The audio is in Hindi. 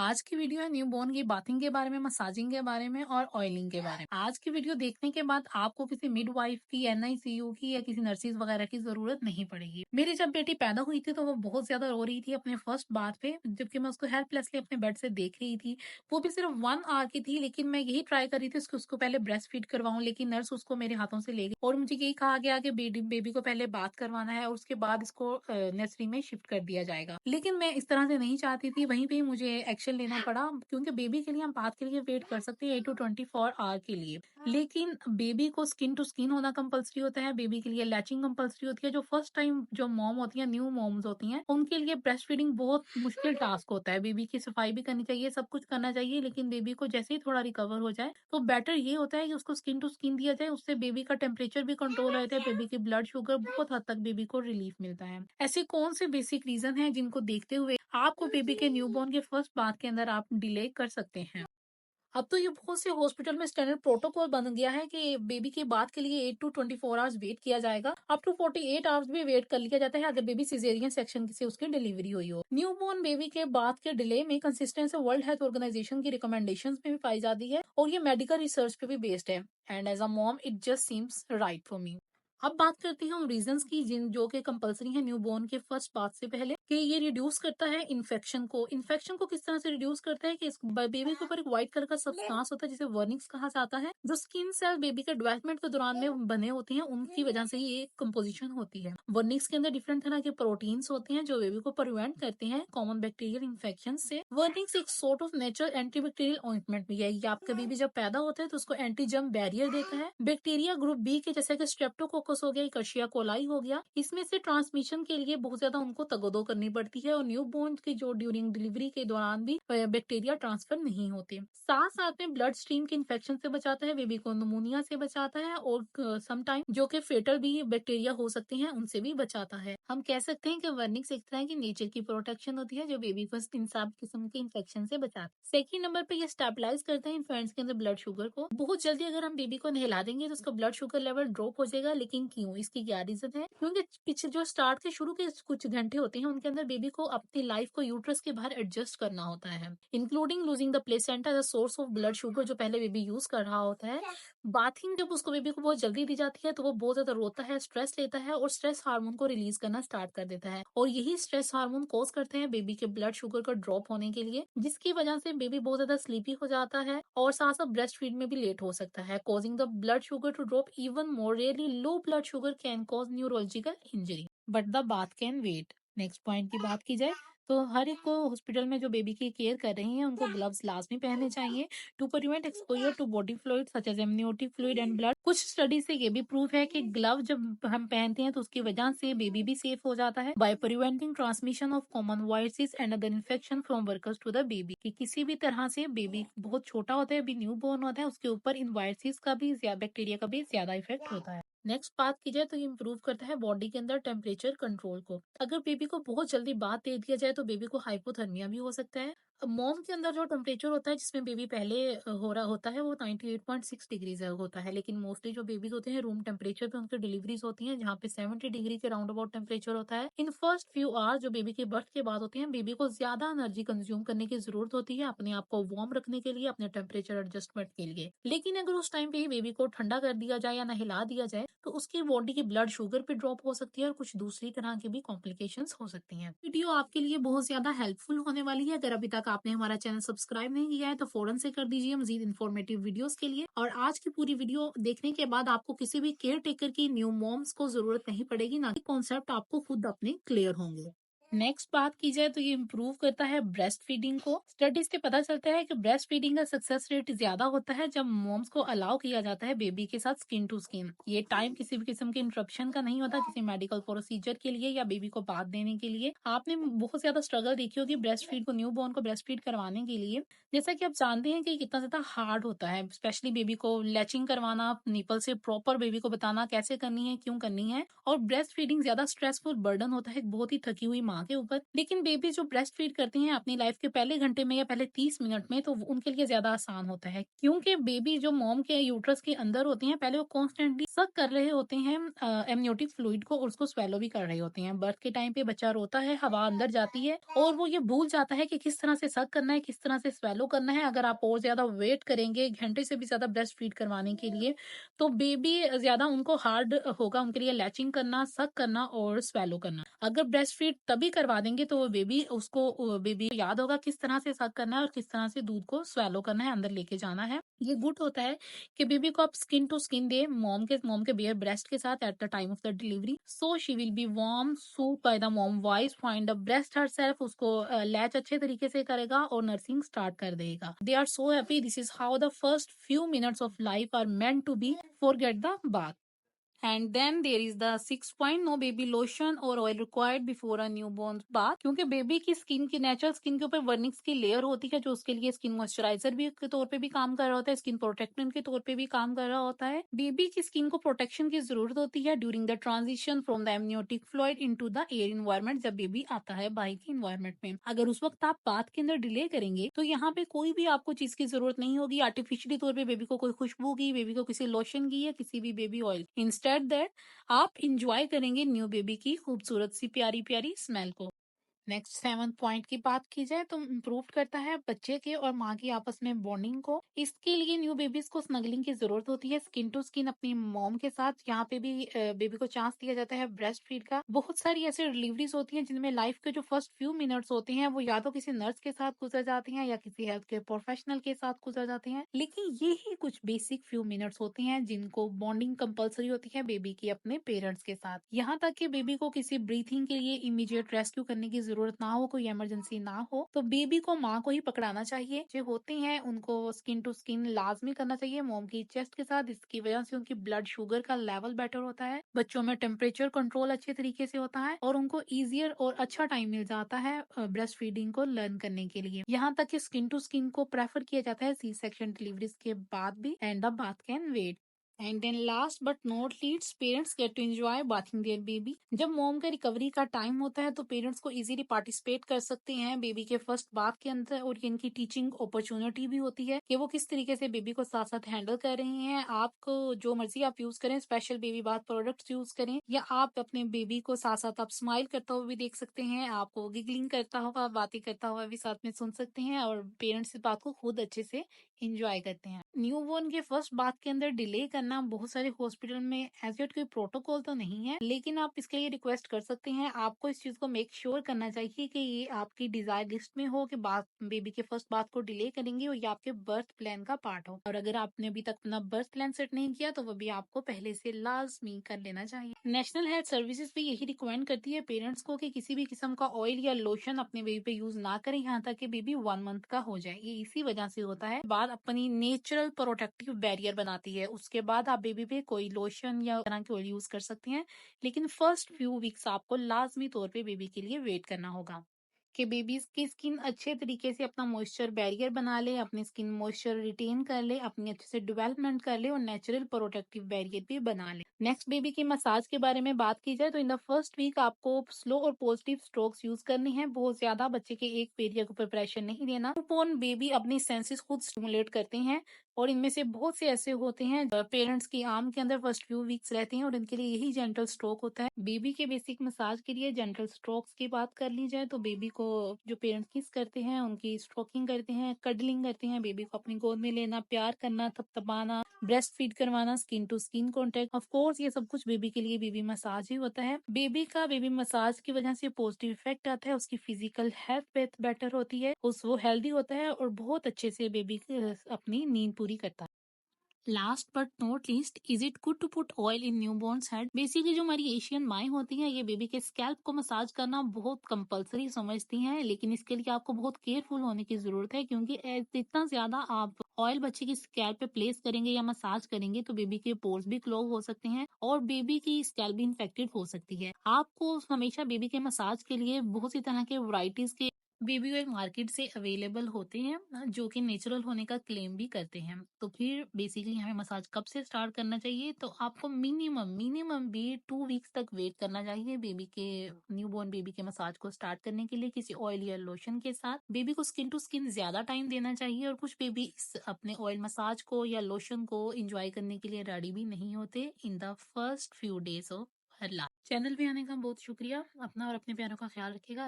आज की वीडियो है न्यूबॉर्न की बाथिंग के बारे में, मसाजिंग के बारे में और ऑयलिंग के बारे में। आज की वीडियो देखने के बाद आपको किसी मिडवाइफ की, एनआईसीयू की या किसी नर्सिस वगैरह की जरूरत नहीं पड़ेगी। मेरी जब बेटी पैदा हुई थी तो वो बहुत ज्यादा रो रही थी अपने फर्स्ट बार पे, जबकि मैं उसको हेल्पलेसली अपने बेड से देख रही थी। वो भी सिर्फ 1 आवर की थी, लेकिन मैं यही ट्राई कर रही थी उसको पहले ब्रेस्ट फीड करवाऊं, लेकिन नर्स उसको मेरे हाथों से ले गई और मुझे यही कहा गया कि बेबी को पहले बात करवाना है और उसके बाद इसको नर्सरी में शिफ्ट कर दिया जाएगा। लेकिन मैं इस तरह से नहीं चाहती थी, वहीं पे मुझे एक्शन लेना पड़ा, क्योंकि बेबी के लिए हम बात के लिए वेट कर सकते हैं 8 to 24 आवर के लिए, लेकिन बेबी को स्किन टू स्किन होना कंपलसरी होता है। बेबी के लिए लैचिंग कंपलसरी होती है। जो फर्स्ट टाइम जो मॉम होती है, न्यू मॉम्स होती हैं, उनके लिए ब्रेस्ट फीडिंग बहुत मुश्किल टास्क होता है। बेबी की सफाई भी करनी चाहिए, सब कुछ करना चाहिए, लेकिन बेबी को जैसे ही थोड़ा रिकवर हो जाए तो बेटर ये होता है कि उसको स्किन टू स्किन दिया जाए। उससे बेबी का टेम्परेचर भी कंट्रोल रहता है, बेबी की ब्लड शुगर, बहुत हद तक बेबी को रिलीफ मिलता है। ऐसे कौन से बेसिक रीजन हैं जिनको देखते हुए आपको बेबी के न्यूबॉर्न के फर्स्ट बाथ के अंदर आप डिले कर सकते हैं? अब तो ये बहुत से हॉस्पिटल में स्टैंडर्ड प्रोटोकॉल बन गया है कि बेबी की बात के लिए 8 to 24 आवर्स वेट किया जाएगा। अप टू 48 आवर्स भी वेट कर लिया जाता है अगर बेबी सिजेरियन सेक्शन से उसकी डिलीवरी हुई हो। न्यूबॉर्न बेबी के बात के डिले में कंसिस्टेंसी वर्ल्ड हेल्थ ऑर्गेनाइजेशन की रिकमेंडेशंस में भी पाई जाती है और ये मेडिकल रिसर्च पे भी बेस्ड है। And as a mom it just seems right for me. अब बात करती हूँ रीजंस की, जिन जो कि कंपलसरी है न्यूबॉर्न के फर्स्ट बात से पहले, कि ये रिड्यूस करता है इन्फेक्शन को किस तरह से रिड्यूस करता है कि इस बेबी के ऊपर एक व्हाइट कलर का सब्सटेंस होता है जिसे वर्निक्स कहा जाता है, जो स्किन सेल बेबी के डेवलपमेंट के दौरान में बने होते हैं, उनकी वजह से ये कंपोजिशन होती है। वर्निक्स के अंदर डिफरेंट तरह के प्रोटीन्स होते हैं जो बेबी को प्रिवेंट करते हैं कॉमन बैक्टीरियल इन्फेक्शन से। वर्निक्स एक sort of natural antibacterial ointment भी है। ये आपका बेबी जब पैदा होता है तो उसको एंटी जर्म बैरियर देता है। बैक्टीरिया ग्रुप बी के, जैसे कि स्ट्रेप्टोकोकस हो गया, इकर्शिया कोलाई हो गया, इसमें से ट्रांसमिशन के लिए बहुत ज्यादा उनको तगदो करनी पड़ती है और न्यू बोर्न की जो ड्यूरिंग डिलीवरी के दौरान भी बैक्टीरिया ट्रांसफर नहीं होते। साथ साथ में ब्लड स्ट्रीम के इन्फेक्शन से बचाता है, बेबी को निमोनिया से बचाता है और समटाइम जो कि फेटल भी बैक्टीरिया हो सकते हैं उनसे भी बचाता है। हम कह सकते हैं कि वर्निक्स एक तरह की नेचर की प्रोटेक्शन होती है जो बेबी को इन सब किस्म के इन्फेक्शन से बचाता है। सेकेंड नंबर पे ये स्टेबलाइज करते हैं इन्फेंट्स के अंदर ब्लड शुगर को। बहुत जल्दी अगर हम बेबी को नहला देंगे तो उसका ब्लड शुगर लेवल ड्रॉप हो जाएगा, लेकिन क्यों, इसकी क्या रीजन है? क्योंकि पीछे जो स्टार्ट के शुरू के कुछ घंटे होते हैं उनके अंदर बेबी को अपनी लाइफ को यूट्रस के बाहर एडजस्ट करना होता है, including losing the placenta as a source of blood sugar जो पहले बेबी यूज कर रहा होता है। बाथिंग जब उसको बेबी को बहुत जल्दी दी जाती है तो वो बहुत ज्यादा रोता है, स्ट्रेस लेता है और स्ट्रेस हार्मोन को रिलीज करना स्टार्ट कर देता है, और यही स्ट्रेस हार्मोन कॉज करते हैं बेबी के ब्लड शुगर का ड्रॉप होने के लिए, जिसकी वजह से बेबी बहुत ज्यादा स्लीपी हो जाता है और साथ साथ ब्रेस्ट फीड में भी लेट हो सकता है, causing the blood sugar to drop even more. Really low blood sugar can cause neurological injury but the bath can wait. Next point की बात की जाए तो हर एक को हॉस्पिटल में जो बेबी की केयर कर रही हैं उनको ग्लव्स लाजमी पहनने चाहिए to prevent exposure to body fluid such as amniotic fluid and blood. कुछ स्टडी से ये भी प्रूफ है कि ग्लव जब हम पहनते हैं तो उसकी वजह से बेबी भी सेफ हो जाता है by preventing transmission of common viruses and other infection from workers to the baby. कि किसी भी तरह से बेबी बहुत छोटा होता है, अभी न्यू बोर्न होता है, उसके ऊपर इन वायरसेस का भी, बैक्टीरिया का भी ज्यादा इफेक्ट होता है। नेक्स्ट बात की जाए तो ये इम्प्रूव करता है बॉडी के अंदर टेम्परेचर कंट्रोल को। अगर बेबी को बहुत जल्दी बात दे दिया जाए तो बेबी को हाइपोथर्मिया भी हो सकता है। मॉम के अंदर जो टेम्परेचर होता है जिसमें बेबी पहले हो रहा होता है वो 98.6 डिग्री होता है, लेकिन मोस्टली जो बेबीज होते हैं रूम टेम्परेचर पे उनकी डिलीवरीज होती हैं जहाँ पे 70 डिग्री के राउंड अबाउट टेम्परेचर होता है। इन फर्स्ट फ्यू आवर जो बेबी के बर्थ के बाद होते हैं, बेबी को ज्यादा एनर्जी कंज्यूम करने की जरूरत होती है अपने आप को वार्म रखने के लिए, अपने टेम्परेचर एडजस्टमेंट के लिए। लेकिन अगर उस टाइम पे ही बेबी को ठंडा कर दिया जाए या नहिला दिया जाए तो उसकी बॉडी की ब्लड शुगर भी ड्रॉप हो सकती है और कुछ दूसरी तरह की भी कॉम्प्लिकेशंस हो सकती हैं। वीडियो आपके लिए बहुत ज्यादा हेल्पफुल होने वाली है। अगर अभी तक आपने हमारा चैनल सब्सक्राइब नहीं किया है तो फौरन से कर दीजिए मजीद इन्फॉर्मेटिव वीडियोस के लिए। और आज की पूरी वीडियो देखने के बाद आपको किसी भी केयर टेकर की, न्यू मॉम्स को जरूरत नहीं पड़ेगी, ना कि कॉन्सेप्ट आपको खुद अपने क्लियर होंगे। नेक्स्ट बात की जाए तो ये इम्प्रूव करता है ब्रेस्ट फीडिंग को। स्टडीज से पता चलता है कि ब्रेस्ट फीडिंग का सक्सेस रेट ज्यादा होता है जब मॉम्स को अलाउ किया जाता है बेबी के साथ स्किन टू स्किन। ये टाइम किसी भी किस्म के इंटरप्शन का नहीं होता, किसी मेडिकल प्रोसीजर के लिए या बेबी को बात देने के लिए। आपने बहुत ज्यादा स्ट्रगल देखी होगी ब्रेस्ट फीड को, न्यू बॉर्न को ब्रेस्ट फीड करवाने के लिए। जैसा कि आप जानते हैं कि कितना ज्यादा हार्ड होता है, स्पेशली बेबी को लैचिंग करवाना, निपल से प्रॉपर बेबी को बताना कैसे करनी है, क्यों करनी है। और ब्रेस्ट फीडिंग ज्यादा स्ट्रेसफुल बर्डन होता है, बहुत ही थकी हुई माँ माँ के ऊपर। लेकिन बेबी जो ब्रेस्ट फीड करती हैं अपनी लाइफ के पहले घंटे में या पहले 30 मिनट में, तो उनके लिए ज्यादा आसान होता है, क्योंकि बेबी जो मॉम के यूट्रस के अंदर होती हैं, पहले वो कॉन्स्टेंटली सक कर रहे होते हैं एमनियोटिक फ्लूइड को, और उसको स्वेलो भी कर रहे होते हैं। बर्थ के टाइम पे बच्चा रोता है, हवा अंदर जाती है और वो ये भूल जाता है कि किस तरह से सक करना है, किस तरह से स्वेलो करना है। अगर आप और ज्यादा वेट करेंगे, घंटे से भी ज्यादा ब्रेस्ट फीड करवाने के लिए, तो बेबी ज्यादा उनको हार्ड होगा उनके लिए लैचिंग करना, सक करना और स्वेलो करना। अगर ब्रेस्ट फीड तभी करवा देंगे तो वो बेबी याद होगा किस तरह से सक करना है और किस तरह से दूध को स्वेलो करना है, अंदर लेके जाना है। ये गुड होता है कि बेबी को आप स्किन टू स्किन दे मॉम के बेयर ब्रेस्ट के साथ at the time of the delivery, so she will be warm soothed by the mom voice find the breast herself. उसको लैच अच्छे तरीके से करेगा और नर्सिंग स्टार्ट कर देगा। They are so happy, this is how the first few minutes of life are meant to be, forget the bath. And then there is the 6 point, no baby lotion or oil required before a newborn bath, क्योंकि बेबी की स्किन की नेचुरल स्किन के ऊपर वर्निक्स की लेयर होती है, जो उसके लिए स्किन मॉइस्चराइजर भी के तौर पे भी काम कर रहा होता है, स्किन प्रोटेक्टेंट के तौर पे भी काम कर रहा होता है। बेबी की स्किन को प्रोटेक्शन की जरूरत होती है during the transition from the amniotic fluid into the air environment. जब बेबी आता है बाहर के इन्वायरमेंट में, अगर उस वक्त आप बाथ के अंदर डिले करेंगे तो यहाँ पे कोई भी आपको चीज की जरूरत नहीं होगी आर्टिफिशियली तौर पे बेबी को कोई खुशबू की, बेबी को किसी लोशन की या किसी भी बेबी ऑयल। इंस्टेड दैट आप इंजॉय करेंगे न्यू बेबी की खूबसूरत सी प्यारी प्यारी स्मेल को। नेक्स्ट 7th पॉइंट की बात की जाए तो इम्प्रूव करता है बच्चे के और माँ की आपस में बॉन्डिंग को। इसके लिए न्यू बेबीज को स्नगलिंग की जरूरत होती है स्किन टू स्किन अपनी मॉम के साथ। यहाँ पे भी बेबी को चांस दिया जाता है ब्रेस्ट फीड का। बहुत सारी ऐसी डिलीवरीज होती हैं जिनमें लाइफ के जो फर्स्ट फ्यू मिनट्स होते हैं वो या तो किसी नर्स के साथ गुजर जाते हैं या किसी हेल्थ केयर प्रोफेशनल के साथ गुजर जाते हैं, लेकिन ये ही कुछ बेसिक फ्यू मिनट्स होते हैं जिनको बॉन्डिंग कंपलसरी होती है बेबी की अपने पेरेंट्स के साथ। यहाँ तक कि बेबी को किसी ब्रीथिंग के लिए इमीडिएट रेस्क्यू करने की जरूरत ना हो, कोई इमरजेंसी ना हो, तो बेबी को माँ को ही पकड़ाना चाहिए। जो होते हैं उनको स्किन टू स्किन लाजमी करना चाहिए मॉम की चेस्ट के साथ। इसकी वजह से उनकी ब्लड शुगर का लेवल बेटर होता है, बच्चों में टेम्परेचर कंट्रोल अच्छे तरीके से होता है और उनको इजियर और अच्छा टाइम मिल जाता है ब्रेस्ट फीडिंग को लर्न करने के लिए। यहाँ तक कि स्किन टू स्किन को प्रेफर किया जाता है सी सेक्शन डिलीवरीज के बाद भी, and the bath can wait. And then last but not least, parents get to enjoy bathing their baby. जब मॉम का रिकवरी का टाइम होता है तो पेरेंट्स को इजीली पार्टिसिपेट कर सकते हैं बेबी के फर्स्ट बाथ के अंदर, और इनकी टीचिंग अपॉर्चुनिटी भी होती है कि वो किस तरीके से बेबी को साथ साथ हैंडल कर रहे हैं। आपको जो मर्जी आप यूज करें, special baby bath products use करें, या आप अपने बेबी को साथ साथ आप स्माइल करता हुआ भी देख सकते हैं, आपको गिगलिंग करता हुआ, बातें करता हुआ भी साथ में सुन सकते हैं, और पेरेंट्स इस बात को खुद अच्छे से इंजॉय करते हैं। न्यूबॉर्न के फर्स्ट बाथ के अंदर डिले करना बहुत सारे हॉस्पिटल में एज येट कोई प्रोटोकॉल तो नहीं है, लेकिन आप इसके लिए रिक्वेस्ट कर सकते हैं। आपको इस चीज को मेक श्योर करना चाहिए कि ये आपकी डिजायर लिस्ट में हो कि बात बेबी के फर्स्ट बाथ को डिले करेंगे और ये आपके बर्थ प्लान का पार्ट हो। और अगर आपने अभी तक अपना बर्थ प्लान सेट नहीं किया तो वो भी आपको पहले से लाजमी कर लेना चाहिए। नेशनल हेल्थ सर्विसेज भी यही रिकमेंड करती है पेरेंट्स को कि किसी भी किस्म का ऑयल या लोशन अपने बेबी पे यूज ना करें यहाँ तक कि बेबी 1 मंथ का हो जाए। ये इसी वजह से होता है, बाद अपनी नेचुरल प्रोटेक्टिव बैरियर बनाती है, उसके बाद आप बेबी पे कोई लोशन या तरह के ऑयल यूज कर सकते हैं, लेकिन फर्स्ट फ्यू वीक्स आपको लाजमी तौर पे बेबी के लिए वेट करना होगा कि बेबीज की स्किन अच्छे तरीके से अपना मॉइस्चर बैरियर बना ले, अपनी स्किन मॉइस्चर रिटेन कर ले, अपनी अच्छे से डेवलपमेंट कर ले और नेचुरल प्रोटेक्टिव बैरियर भी बना ले। नेक्स्ट, बेबी की मसाज के बारे में बात की जाए तो इन द फर्स्ट वीक आपको स्लो और पॉजिटिव स्ट्रोक्स यूज करने हैं। बहुत ज्यादा बच्चे के एक एरिया के ऊपर प्रेशर नहीं देना। न्यूबॉर्न बेबी अपनी सेंसेस खुद स्टिमुलेट करते हैं और इनमें से बहुत से ऐसे होते हैं पेरेंट्स की आर्म के अंदर फर्स्ट फ्यू वीक्स रहते हैं और इनके लिए यही जेंटल स्ट्रोक होता है। बेबी के बेसिक मसाज के लिए जेंटल स्ट्रोक्स की बात कर ली जाए तो बेबी को जो पेरेंट्स किस करते हैं, उनकी स्ट्रोकिंग करते हैं, कडलिंग करते हैं, बेबी को अपनी गोद में लेना, प्यार करना, थपथपाना, ब्रेस्ट फीड करवाना, skin to skin contact, of course ये सब कुछ बेबी के लिए बेबी मसाज ही होता है। बेबी का बेबी मसाज की वजह से पॉजिटिव इफेक्ट आता है, उसकी फिजिकल हेल्थ बेटर होती है, वो हेल्दी होता है और बहुत अच्छे से बेबी अपनी नींद पूरी करता है। Last but not least, is it good to put oil in newborns head. Basically जो हमारी एशियन माएँ होती हैं ये बेबी के स्कैल्प को मसाज करना बहुत कंपलसरी समझती हैं, लेकिन इसके लिए आपको बहुत केयरफुल होने की जरूरत है, क्योंकि जितना ज्यादा आप ऑयल बच्चे की स्कैल्प पे प्लेस करेंगे या मसाज करेंगे तो बेबी के पोर्स भी क्लोग हो सकते हैं और बेबी की स्कैल्प भी इन्फेक्टेड हो सकती है। आपको हमेशा बेबी के मसाज के लिए बहुत सी तरह के वैरायटीज के बेबी ऑयल मार्केट से अवेलेबल होते हैं जो कि नेचुरल होने का क्लेम भी करते हैं। तो फिर बेसिकली हमें मसाज कब से स्टार्ट करना चाहिए? तो आपको मिनिमम मिनिमम भी 2 वीक्स तक वेट करना चाहिए बेबी के न्यूबॉर्न बेबी के मसाज को स्टार्ट करने के लिए किसी ऑयल या लोशन के साथ। बेबी को स्किन टू स्किन ज्यादा टाइम देना चाहिए और कुछ बेबी इस अपने ऑयल मसाज को या लोशन को एंजॉय करने के लिए रेडी भी नहीं होते in the first few days of her life. Channel पे आने का बहुत शुक्रिया। अपना और अपने प्यारों का ख्याल रखिएगा।